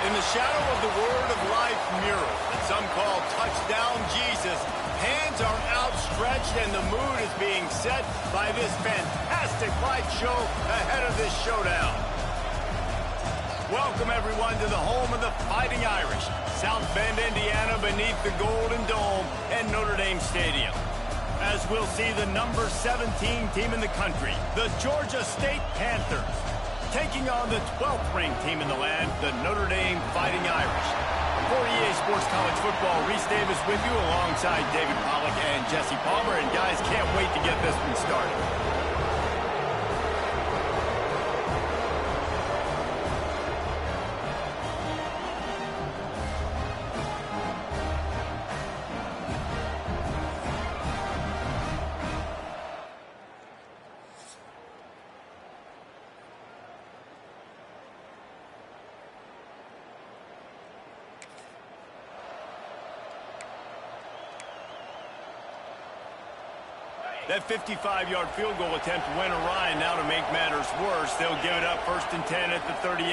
In the shadow of the Word of Life mural that some call Touchdown Jesus, hands are outstretched and the mood is being set by this fantastic light show ahead of this showdown. Welcome, everyone, to the home of the Fighting Irish, South Bend, Indiana, beneath the Golden Dome and Notre Dame Stadium. As we'll see the number 17 team in the country, the Georgia State Panthers, taking on the 12th-ranked team in the land, the Notre Dame Fighting Irish. For EA Sports College Football, Reese Davis with you alongside David Pollack and Jesse Palmer. And guys, can't wait to get this one started. That 55-yard field goal attempt went awry, and now to make matters worse, they'll give it up 1st and 10 at the 38.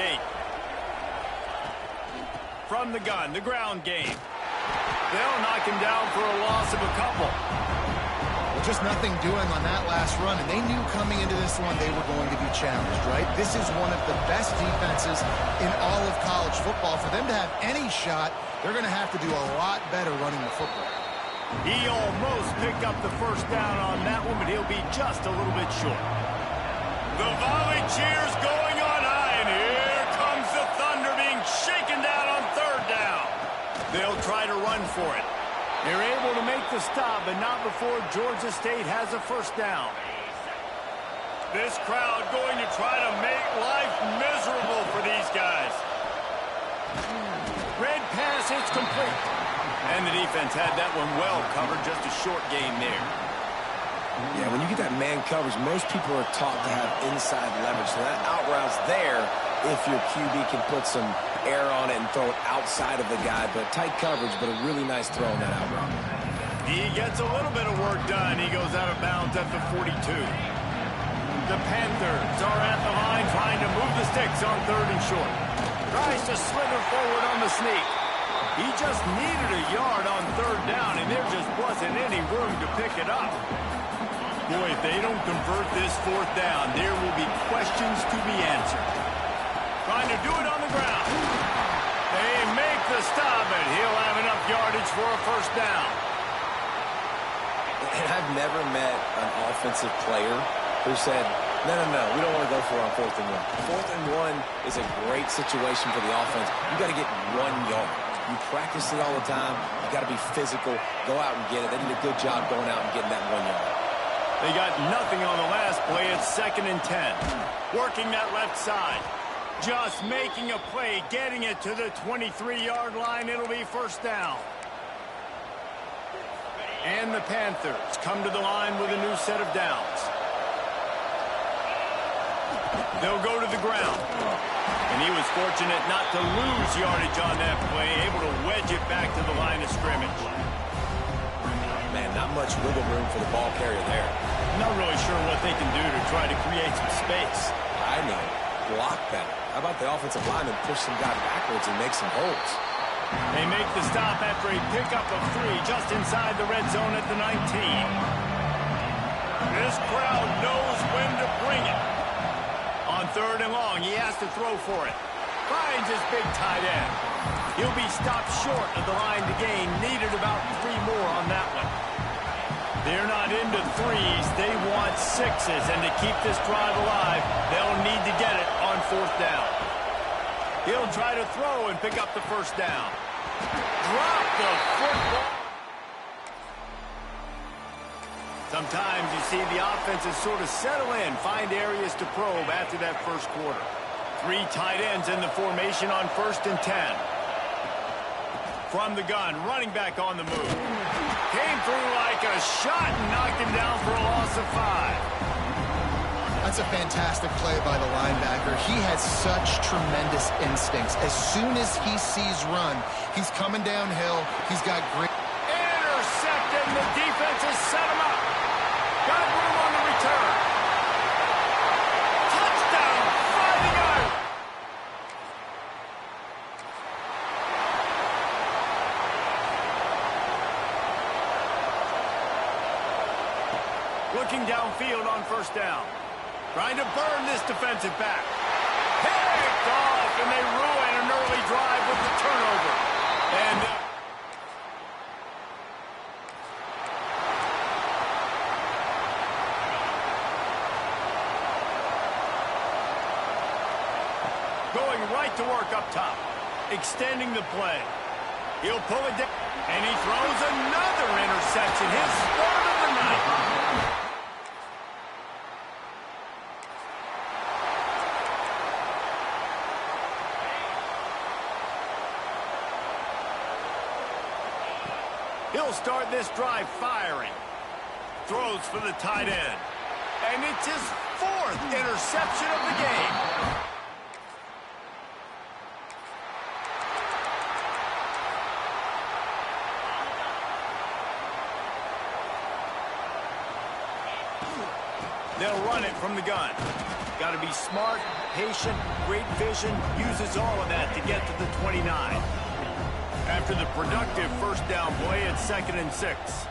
From the gun, the ground game. They'll knock him down for a loss of a couple. Well, just nothing doing on that last run, and they knew coming into this one they were going to be challenged, right? This is one of the best defenses in all of college football. For them to have any shot, they're going to have to do a lot better running the football. He almost picked up the first down on that one, but he'll be just a little bit short. The volley cheers going on high, and here comes the Thunder being shaken down on 3rd down. They'll try to run for it. They're able to make the stop, but not before Georgia State has a first down. This crowd going to try to make life miserable for these guys. Red pass, it's complete. And the defense had that one well covered, just a short gain there. Yeah, when you get that man coverage, most people are taught to have inside leverage. So that out route's there if your QB can put some air on it and throw it outside of the guy. But tight coverage, but a really nice throw on that out route. He gets a little bit of work done. He goes out of bounds at the 42. The Panthers are at the line trying to move the sticks on 3rd and short. Tries to slither forward on the sneak. He just needed a yard on 3rd down, and there just wasn't any room to pick it up. Boy, if they don't convert this 4th down, there will be questions to be answered. Trying to do it on the ground. They make the stop, and he'll have enough yardage for a first down. And I've never met an offensive player who said, no, we don't want to go for it on 4th and 1. 4th and 1 is a great situation for the offense. You got to get 1 yard. You practice it all the time. You got to be physical. Go out and get it. They did a good job going out and getting that 1 yard. They got nothing on the last play. It's 2nd and 10. Working that left side. Just making a play, getting it to the 23-yard line. It'll be first down. And the Panthers come to the line with a new set of downs. They'll go to the ground. And he was fortunate not to lose yardage on that play, able to wedge it back to the line of scrimmage. Man, not much wiggle room for the ball carrier there. Not really sure what they can do to try to create some space. I know. Block better. How about the offensive lineman push some guy backwards and make some holes? They make the stop after a pickup of 3 just inside the red zone at the 19. This crowd knows when to bring it. On 3rd and long, he has to throw for it. Finds his big tight end. He'll be stopped short of the line to gain. Needed about 3 more on that one. They're not into 3s. They want 6s. And to keep this drive alive, they'll need to get it on 4th down. He'll try to throw and pick up the first down. Drop the football. Sometimes you see the offenses sort of settle in, find areas to probe after that first quarter. 3 tight ends in the formation on 1st and 10. From the gun, running back on the move. Came through like a shot and knocked him down for a loss of 5. That's a fantastic play by the linebacker. He has such tremendous instincts. As soon as he sees run, he's coming downhill. He's got great... Intercepted, and the defense has set him up. Got room on the return. Touchdown, Fighting Irish. looking downfield on first down. Trying to burn this defensive back. Picked off, and they ruin an early drive with the turnover. And going right to work up top. Extending the play. He'll pull it down. And he throws another interception. His third of the night. He'll start this drive firing. Throws for the tight end. And it's his fourth interception of the game. They'll run it from the gun. Got to be smart, patient, great vision, uses all of that to get to the 29. After the productive first down play, it's 2nd and 6.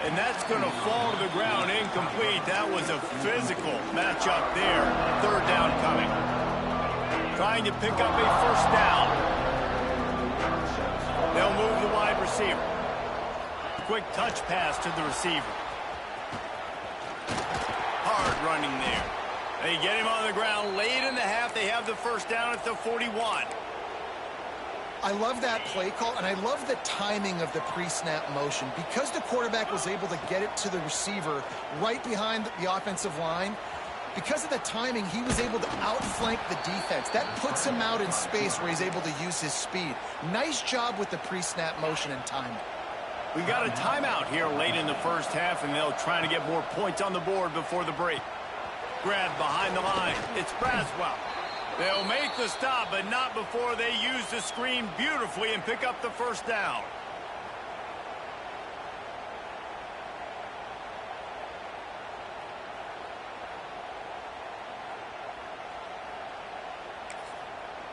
And that's going to fall to the ground incomplete. That was a physical matchup there. 3rd down coming. Trying to pick up a first down. They'll move the wide receiver. Quick touch pass to the receiver. Hard running there. They get him on the ground late in the half. They have the first down at the 41. I love that play call, and I love the timing of the pre-snap motion. Because the quarterback was able to get it to the receiver right behind the offensive line, because of the timing, he was able to outflank the defense. That puts him out in space where he's able to use his speed. Nice job with the pre-snap motion and timing. We got a timeout here late in the first half, and they'll try to get more points on the board before the break. Grab behind the line. It's Braswell. They'll make the stop, but not before they use the screen beautifully and pick up the first down.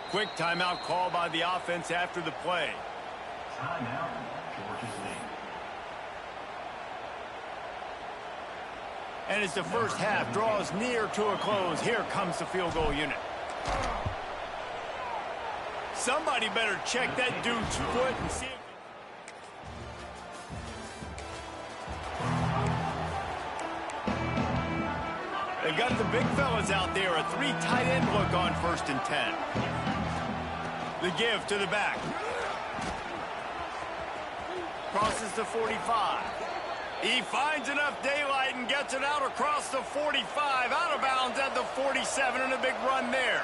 Quick timeout call by the offense after the play. Timeout, Georgia's lead. And as the first half draws near to a close, here comes the field goal unit. Somebody better check that dude's foot and see if... They've got the big fellas out there, a 3 tight end look on 1st and 10. The give to the back. Crosses the 45. He finds enough daylight and gets it out across the 45, out of bounds at the 47, and a big run there.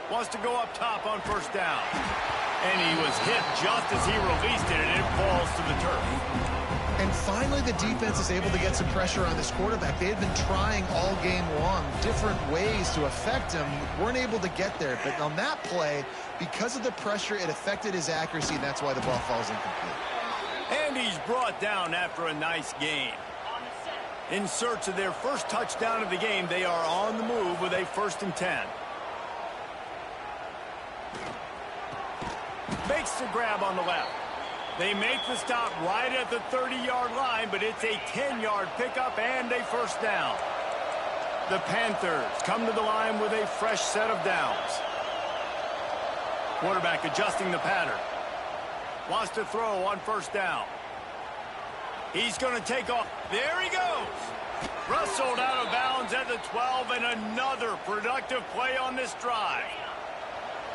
Wants to go up top on first down. And he was hit just as he released it, and it falls to the turf. And finally, the defense is able to get some pressure on this quarterback. They had been trying all game long different ways to affect him. Weren't able to get there. But on that play, because of the pressure, it affected his accuracy, and that's why the ball falls incomplete. And he's brought down after a nice gain. In search of their first touchdown of the game, they are on the move with a 1st and 10. Makes the grab on the left. They make the stop right at the 30-yard line, but it's a 10-yard pickup and a first down. The Panthers come to the line with a fresh set of downs. Quarterback adjusting the pattern. Wants to throw on first down. He's going to take off. There he goes. Rustled out of bounds at the 12, and another productive play on this drive.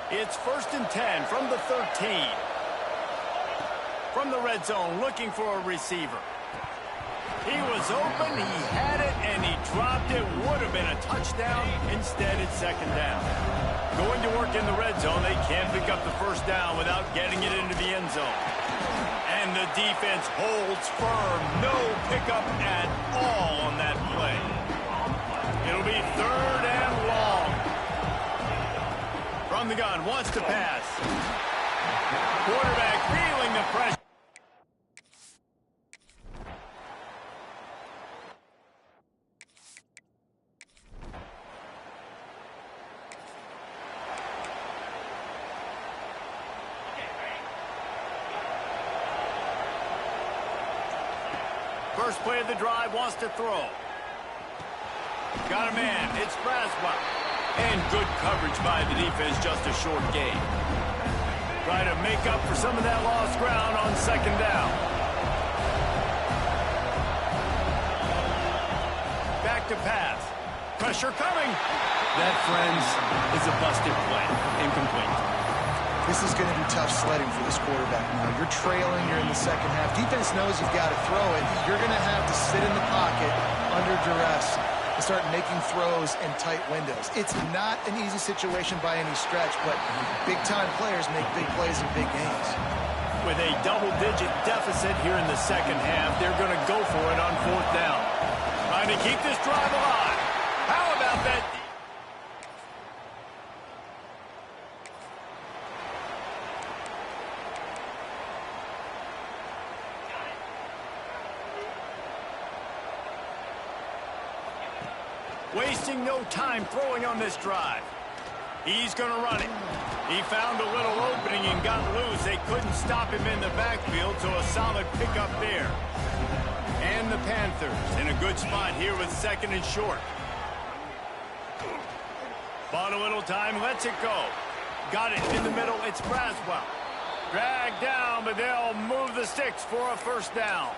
It's 1st and 10 from the 13. From the red zone, looking for a receiver. He was open, he had it, and he dropped it. Would have been a touchdown. Instead, it's 2nd down. Going to work in the red zone, they can't pick up the first down without getting it into the end zone. And the defense holds firm. No pickup at all on that play. It'll be 3rd and long. From the gun, wants to pass. Quarterback feeling the pressure. first play of the drive, wants to throw. Got a man. It's Braswell. And good coverage by the defense, just a short gain. Trying to make up for some of that lost ground on second down. Back to pass. Pressure coming. That, friends, is a busted play. Incomplete. This is going to be tough sledding for this quarterback now. You're trailing, you're in the second half. Defense knows you've got to throw it. You're going to have to sit in the pocket under duress and start making throws in tight windows. It's not an easy situation by any stretch, but big-time players make big plays in big games. With a double-digit deficit here in the second half, they're going to go for it on fourth down. Trying to keep this drive alive. How about that? Wasting no time throwing on this drive. He's going to run it. He found a little opening and got loose. They couldn't stop him in the backfield, so a solid pickup there. And the Panthers in a good spot here with second and short. Bought a little time, lets it go. Got it in the middle, it's Braswell. Dragged down, but they'll move the sticks for a first down.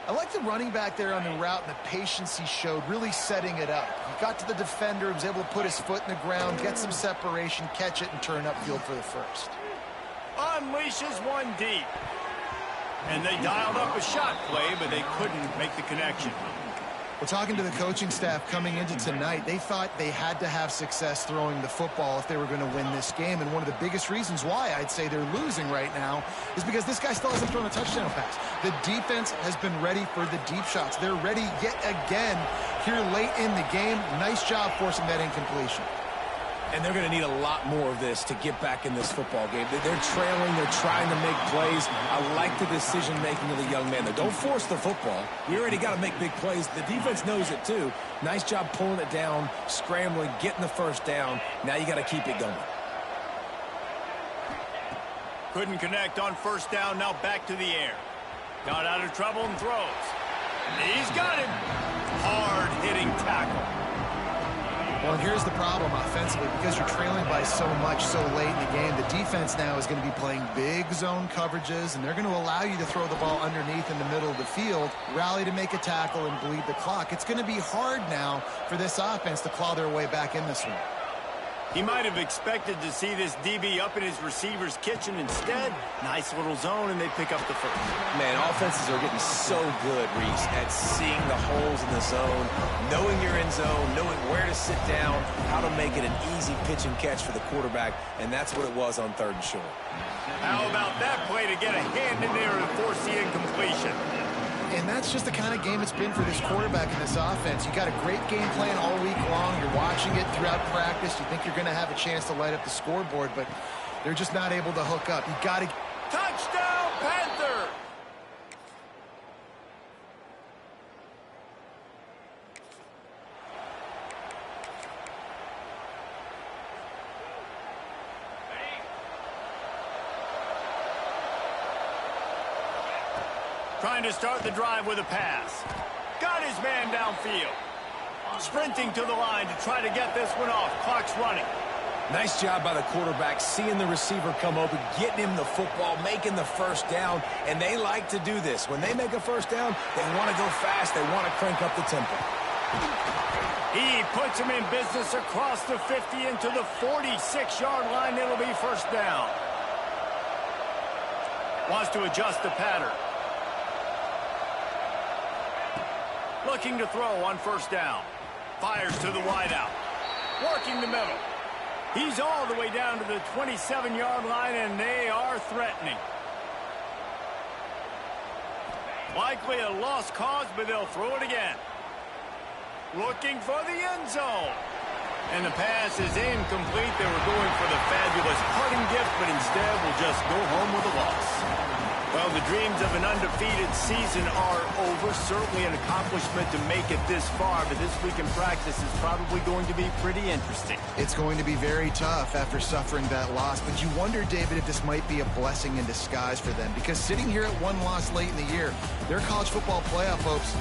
I like the running back there on the route and the patience he showed, really setting it up. He got to the defender, he was able to put his foot in the ground, get some separation, catch it, and turn upfield for the first. Unleashes one deep. And they dialed up a shot play, but they couldn't make the connection. Well, talking to the coaching staff coming into tonight, they thought they had to have success throwing the football if they were going to win this game. And one of the biggest reasons why I'd say they're losing right now is because this guy still hasn't thrown a touchdown pass. The defense has been ready for the deep shots. They're ready yet again here late in the game. Nice job forcing that incompletion. And they're going to need a lot more of this to get back in this football game. They're trailing. They're trying to make plays. I like the decision-making of the young man. Don't force the football. You already got to make big plays. The defense knows it, too. Nice job pulling it down, scrambling, getting the first down. Now you got to keep it going. Couldn't connect on first down. Now back to the air. Got out of trouble and throws. He's got him. Hard-hitting tackle. Well, and here's the problem offensively. Because you're trailing by so much so late in the game, the defense now is going to be playing big zone coverages, and they're going to allow you to throw the ball underneath in the middle of the field, rally to make a tackle, and bleed the clock. It's going to be hard now for this offense to claw their way back in this one. He might have expected to see this DB up in his receiver's kitchen. Instead, nice little zone, and they pick up the first. Man, offenses are getting so good, Reese, at seeing the holes in the zone, knowing you're in zone, knowing where to sit down, how to make it an easy pitch and catch for the quarterback, and that's what it was on third and short. How about that play to get a hand in there and force the incompletion? And that's just the kind of game it's been for this quarterback in this offense. You got a great game plan all week long. You're watching it throughout practice. You think you're going to have a chance to light up the scoreboard, but they're just not able to hook up. You got to... Touchdown, Panther! Trying to start the drive with a pass. Got his man downfield. Sprinting to the line to try to get this one off. Clock's running. Nice job by the quarterback, seeing the receiver come open, getting him the football, making the first down, and they like to do this. When they make a first down, they want to go fast. They want to crank up the tempo. He puts him in business across the 50 into the 46-yard line. It'll be first down. Wants to adjust the pattern. Looking to throw on first down. Fires to the wideout. Working the middle. He's all the way down to the 27-yard line, and they are threatening. Likely a lost cause, but they'll throw it again. Looking for the end zone. And the pass is incomplete. They were going for the fabulous parting gift, but instead will just go home with a loss. Well, the the dreams of an undefeated season are over. Certainly an accomplishment to make it this far, but this week in practice is probably going to be pretty interesting. It's going to be very tough after suffering that loss, but you wonder, David, if this might be a blessing in disguise for them, because sitting here at one loss late in the year, their college football playoff hopes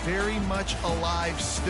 very much alive still.